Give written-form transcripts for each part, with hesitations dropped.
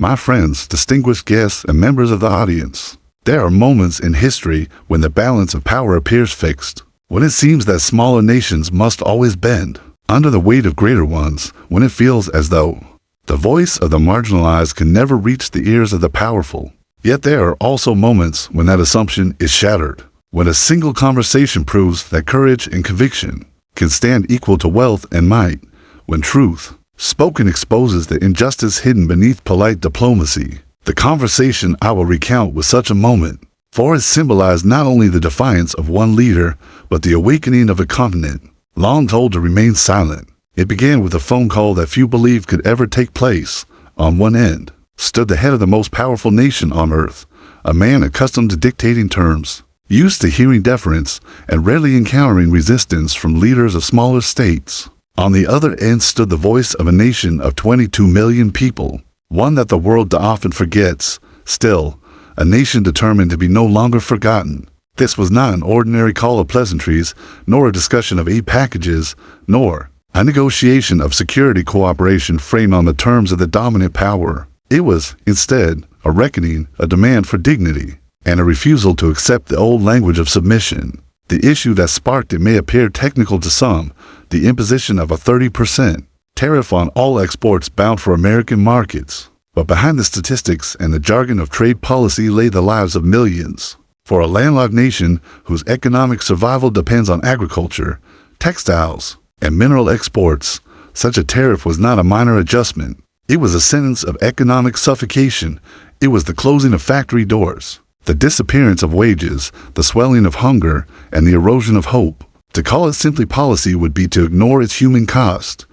My friends, distinguished guests, and members of the audience, there are moments in history when the balance of power appears fixed, when it seems that smaller nations must always bend under the weight of greater ones, when it feels as though the voice of the marginalized can never reach the ears of the powerful. Yet there are also moments when that assumption is shattered, when a single conversation proves that courage and conviction can stand equal to wealth and might, when truth spoken exposes the injustice hidden beneath polite diplomacy. The conversation I will recount was such a moment, for it symbolized not only the defiance of one leader, but the awakening of a continent, long told to remain silent. It began with a phone call that few believed could ever take place. On one end stood the head of the most powerful nation on earth, a man accustomed to dictating terms, used to hearing deference, and rarely encountering resistance from leaders of smaller states. On the other end stood the voice of a nation of 22 million people, one that the world often forgets, still, a nation determined to be no longer forgotten. This was not an ordinary call of pleasantries, nor a discussion of aid packages, nor a negotiation of security cooperation framed on the terms of the dominant power. It was, instead, a reckoning, a demand for dignity, and a refusal to accept the old language of submission. The issue that sparked it may appear technical to some, the imposition of a 30% tariff on all exports bound for American markets. But behind the statistics and the jargon of trade policy lay the lives of millions. For a landlocked nation whose economic survival depends on agriculture, textiles, and mineral exports, such a tariff was not a minor adjustment. It was a sentence of economic suffocation. It was the closing of factory doors, the disappearance of wages, the swelling of hunger, and the erosion of hope. To call it simply policy would be to ignore its human cost.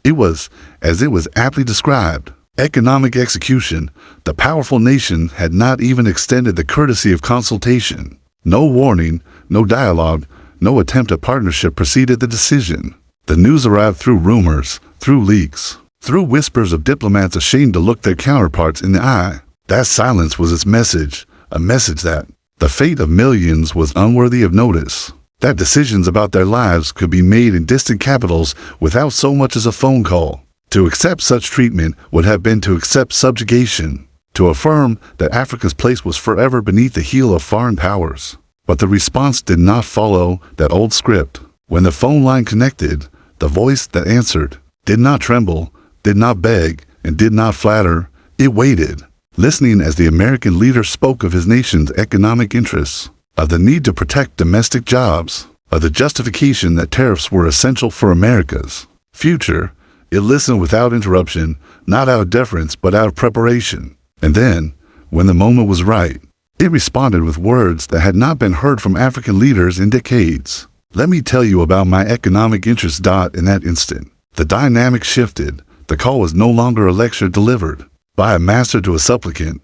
It was, as it was aptly described, economic execution. The powerful nation had not even extended the courtesy of consultation. No warning, no dialogue, no attempt at partnership preceded the decision. The news arrived through rumors, through leaks, through whispers of diplomats ashamed to look their counterparts in the eye. That silence was its message, a message that the fate of millions was unworthy of notice, that decisions about their lives could be made in distant capitals without so much as a phone call. To accept such treatment would have been to accept subjugation, to affirm that Africa's place was forever beneath the heel of foreign powers. But the response did not follow that old script. When the phone line connected, the voice that answered did not tremble, did not beg, and did not flatter. It waited, listening as the American leader spoke of his nation's economic interests, of the need to protect domestic jobs, of the justification that tariffs were essential for America's future. It listened without interruption, not out of deference but out of preparation. And then, when the moment was right, it responded with words that had not been heard from African leaders in decades. Let me tell you about my economic interests. In that instant, the dynamic shifted. The call was no longer a lecture delivered by a master to a supplicant.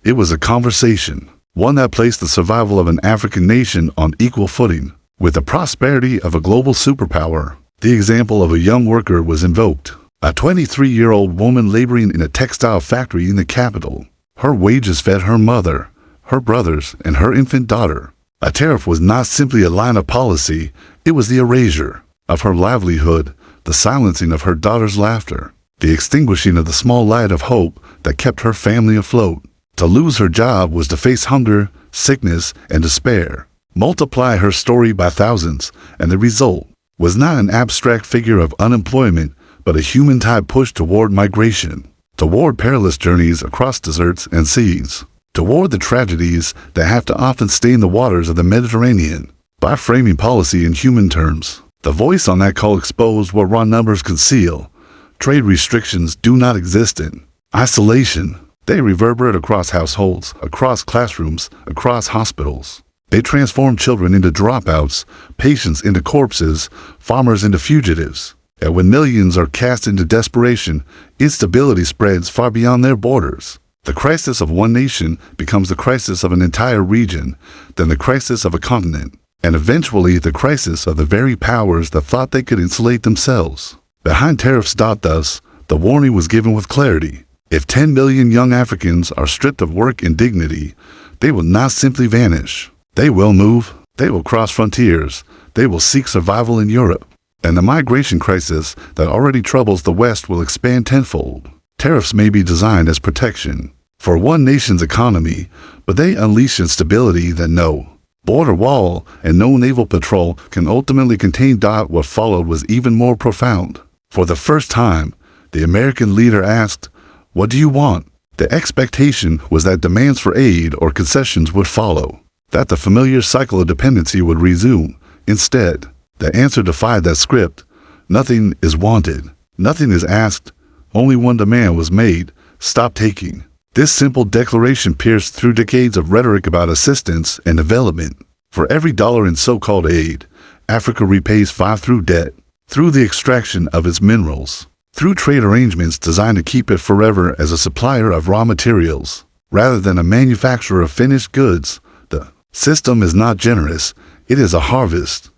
It was a conversation, one that placed the survival of an African nation on equal footing with the prosperity of a global superpower. The example of a young worker was invoked, a 23-year-old woman laboring in a textile factory in the capital. Her wages fed her mother, her brothers, and her infant daughter. A tariff was not simply a line of policy, it was the erasure of her livelihood, the silencing of her daughter's laughter, the extinguishing of the small light of hope that kept her family afloat. To lose her job was to face hunger, sickness, and despair. Multiply her story by thousands, and the result was not an abstract figure of unemployment, but a human tide push toward migration, toward perilous journeys across deserts and seas, toward the tragedies that have to often stain the waters of the Mediterranean. By framing policy in human terms, the voice on that call exposed what raw numbers conceal. Trade restrictions do not exist in isolation. They reverberate across households, across classrooms, across hospitals. They transform children into dropouts, patients into corpses, farmers into fugitives. And when millions are cast into desperation, instability spreads far beyond their borders. The crisis of one nation becomes the crisis of an entire region, then the crisis of a continent, and eventually the crisis of the very powers that thought they could insulate themselves. Behind tariffs. Thus, the warning was given with clarity. If 10 million young Africans are stripped of work and dignity, they will not simply vanish. They will move, they will cross frontiers, they will seek survival in Europe, and the migration crisis that already troubles the West will expand tenfold. Tariffs may be designed as protection for one nation's economy, but they unleash instability that no border wall and no naval patrol can ultimately contain. What followed was even more profound. For the first time, the American leader asked, "What do you want?" The expectation was that demands for aid or concessions would follow, that the familiar cycle of dependency would resume. Instead, the answer defied that script. Nothing is wanted. Nothing is asked. Only one demand was made: stop taking. This simple declaration pierced through decades of rhetoric about assistance and development. For every dollar in so-called aid, Africa repays 5 through debt, through the extraction of its minerals, through trade arrangements designed to keep it forever as a supplier of raw materials, rather than a manufacturer of finished goods. The system is not generous, it is a harvest.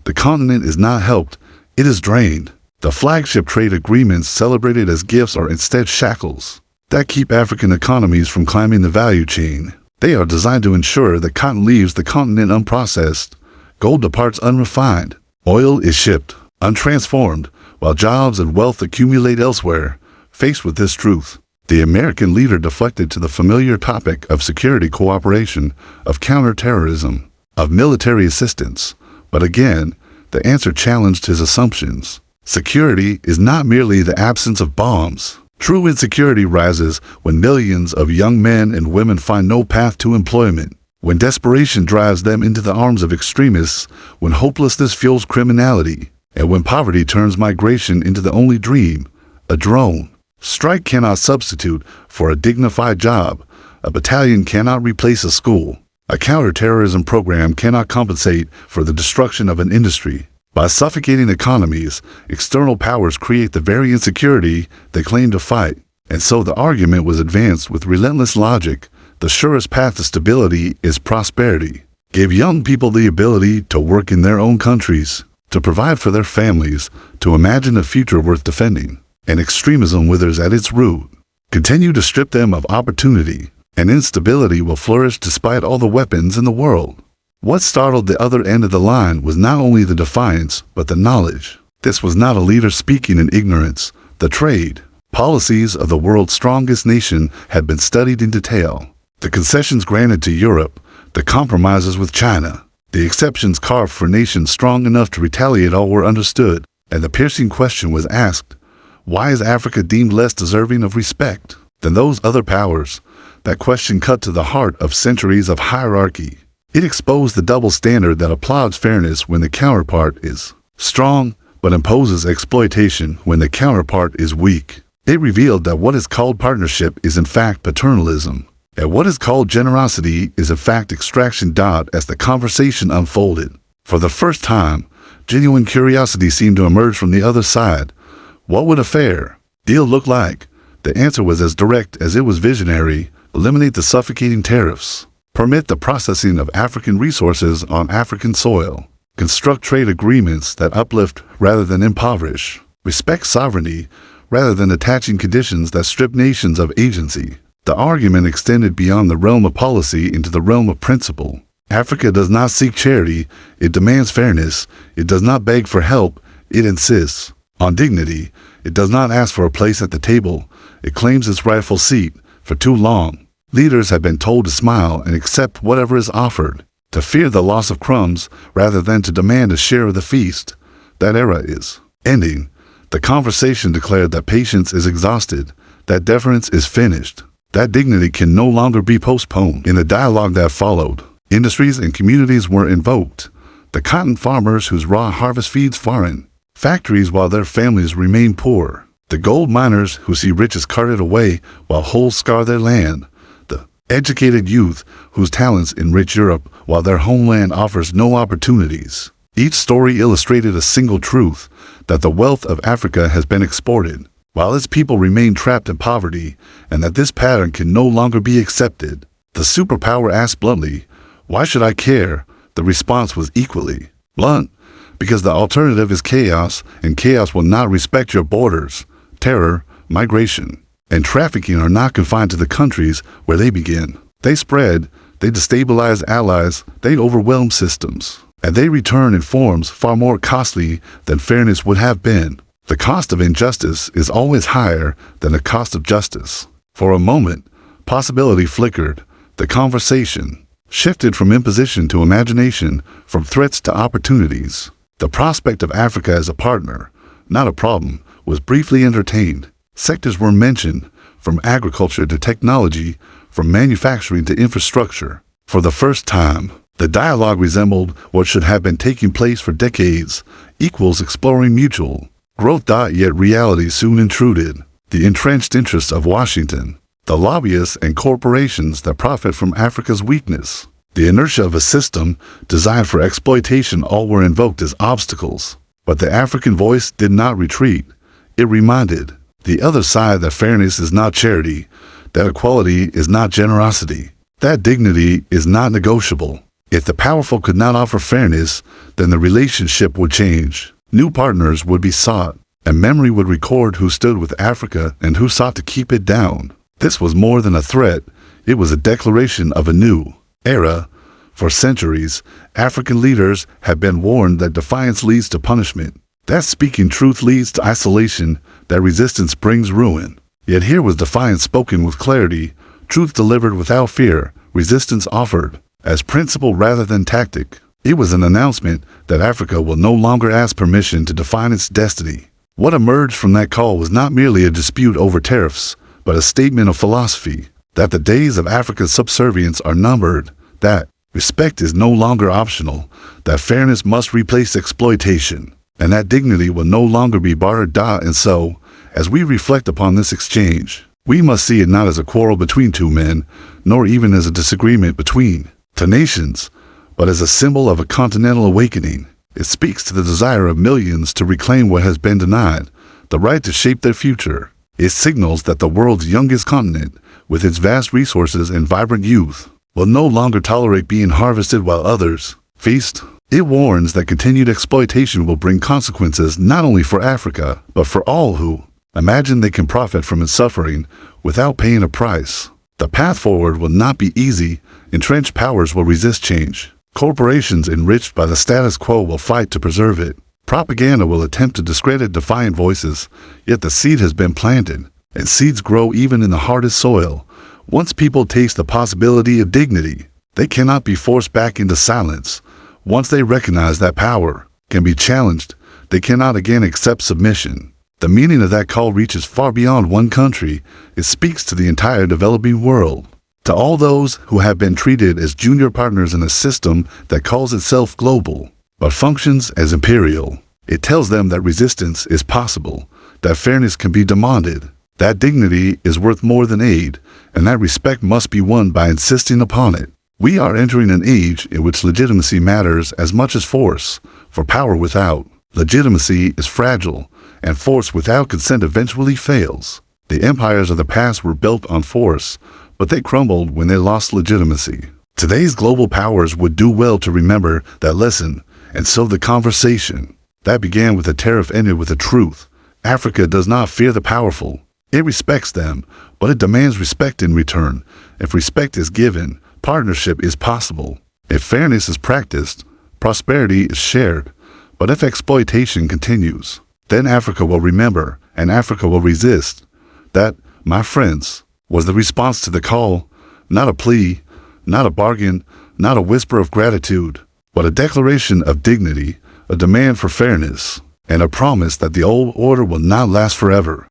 The continent is not helped, it is drained. The flagship trade agreements celebrated as gifts are instead shackles that keep African economies from climbing the value chain. They are designed to ensure that cotton leaves the continent unprocessed, gold departs unrefined, oil is shipped untransformed, while jobs and wealth accumulate elsewhere. Faced with this truth, the American leader deflected to the familiar topic of security cooperation, of counterterrorism, of military assistance. But again, the answer challenged his assumptions. Security is not merely the absence of bombs. True insecurity rises when millions of young men and women find no path to employment, when desperation drives them into the arms of extremists, when hopelessness fuels criminality, and when poverty turns migration into the only dream, a drone. Strike cannot substitute for a dignified job. A battalion cannot replace a school. A counterterrorism program cannot compensate for the destruction of an industry. By suffocating economies, external powers create the very insecurity they claim to fight. And so the argument was advanced with relentless logic. The surest path to stability is prosperity. Give young people the ability to work in their own countries, to provide for their families, to imagine a future worth defending. And extremism withers at its root. Continue to strip them of opportunity, and instability will flourish despite all the weapons in the world. What startled the other end of the line was not only the defiance, but the knowledge. This was not a leader speaking in ignorance. The trade policies of the world's strongest nation had been studied in detail. The concessions granted to Europe, the compromises with China, the exceptions carved for nations strong enough to retaliate all were understood, and the piercing question was asked: why is Africa deemed less deserving of respect than those other powers? That question cut to the heart of centuries of hierarchy. It exposed the double standard that applauds fairness when the counterpart is strong, but imposes exploitation when the counterpart is weak. It revealed that what is called partnership is in fact paternalism, and what is called generosity is in fact extraction. As the conversation unfolded, for the first time, genuine curiosity seemed to emerge from the other side. What would a fair deal look like? The answer was as direct as it was visionary: eliminate the suffocating tariffs. Permit the processing of African resources on African soil. Construct trade agreements that uplift rather than impoverish. Respect sovereignty rather than attaching conditions that strip nations of agency. The argument extended beyond the realm of policy into the realm of principle. Africa does not seek charity, it demands fairness. It does not beg for help, it insists on dignity. It does not ask for a place at the table, it claims its rightful seat. For too long, leaders have been told to smile and accept whatever is offered, to fear the loss of crumbs rather than to demand a share of the feast. That era is ending. The conversation declared that patience is exhausted, that deference is finished, that dignity can no longer be postponed. In the dialogue that followed, industries and communities were invoked. The cotton farmers whose raw harvest feeds foreign factories while their families remain poor. The gold miners who see riches carted away while holes scar their land. Educated youth whose talents enrich Europe while their homeland offers no opportunities. Each story illustrated a single truth: that the wealth of Africa has been exported, while its people remain trapped in poverty, and that this pattern can no longer be accepted. The superpower asked bluntly, "Why should I care?" The response was equally blunt: because the alternative is chaos, and chaos will not respect your borders. Terror, migration, and trafficking are not confined to the countries where they begin. They spread, they destabilize allies, they overwhelm systems, and they return in forms far more costly than fairness would have been. The cost of injustice is always higher than the cost of justice. For a moment, possibility flickered. The conversation shifted from imposition to imagination, from threats to opportunities. The prospect of Africa as a partner, not a problem, was briefly entertained. Sectors were mentioned, from agriculture to technology, from manufacturing to infrastructure. For the first time, the dialogue resembled what should have been taking place for decades, equals exploring mutual growth. Yet reality soon intruded. The entrenched interests of Washington, the lobbyists and corporations that profit from Africa's weakness, the inertia of a system designed for exploitation, all were invoked as obstacles. But the African voice did not retreat. It reminded the other side that fairness is not charity, that equality is not generosity, that dignity is not negotiable. If the powerful could not offer fairness, then the relationship would change. New partners would be sought, and memory would record who stood with Africa and who sought to keep it down. This was more than a threat. It was a declaration of a new era. For centuries, African leaders have been warned that defiance leads to punishment, that speaking truth leads to isolation, that resistance brings ruin. Yet here was defiance spoken with clarity, truth delivered without fear, resistance offered as principle rather than tactic. It was an announcement that Africa will no longer ask permission to define its destiny. What emerged from that call was not merely a dispute over tariffs, but a statement of philosophy, that the days of Africa's subservience are numbered, that respect is no longer optional, that fairness must replace exploitation, and that dignity will no longer be bartered. And so, as we reflect upon this exchange, we must see it not as a quarrel between two men, nor even as a disagreement between two nations, but as a symbol of a continental awakening. It speaks to the desire of millions to reclaim what has been denied, the right to shape their future. It signals that the world's youngest continent, with its vast resources and vibrant youth, will no longer tolerate being harvested while others feast. It warns that continued exploitation will bring consequences not only for Africa, but for all who imagine they can profit from its suffering without paying a price. The path forward will not be easy. Entrenched powers will resist change. Corporations enriched by the status quo will fight to preserve it. Propaganda will attempt to discredit defiant voices, yet the seed has been planted, and seeds grow even in the hardest soil. Once people taste the possibility of dignity, they cannot be forced back into silence. Once they recognize that power can be challenged, they cannot again accept submission. The meaning of that call reaches far beyond one country. It speaks to the entire developing world. To all those who have been treated as junior partners in a system that calls itself global, but functions as imperial, it tells them that resistance is possible, that fairness can be demanded, that dignity is worth more than aid, and that respect must be won by insisting upon it. We are entering an age in which legitimacy matters as much as force, for power without legitimacy is fragile, and force without consent eventually fails. The empires of the past were built on force, but they crumbled when they lost legitimacy. Today's global powers would do well to remember that lesson, and so the conversation that began with a tariff ended with a truth. Africa does not fear the powerful. It respects them, but it demands respect in return. If respect is given, partnership is possible. If fairness is practiced, prosperity is shared. But if exploitation continues, then Africa will remember, and Africa will resist. That, my friends, was the response to the call, not a plea, not a bargain, not a whisper of gratitude, but a declaration of dignity, a demand for fairness, and a promise that the old order will not last forever.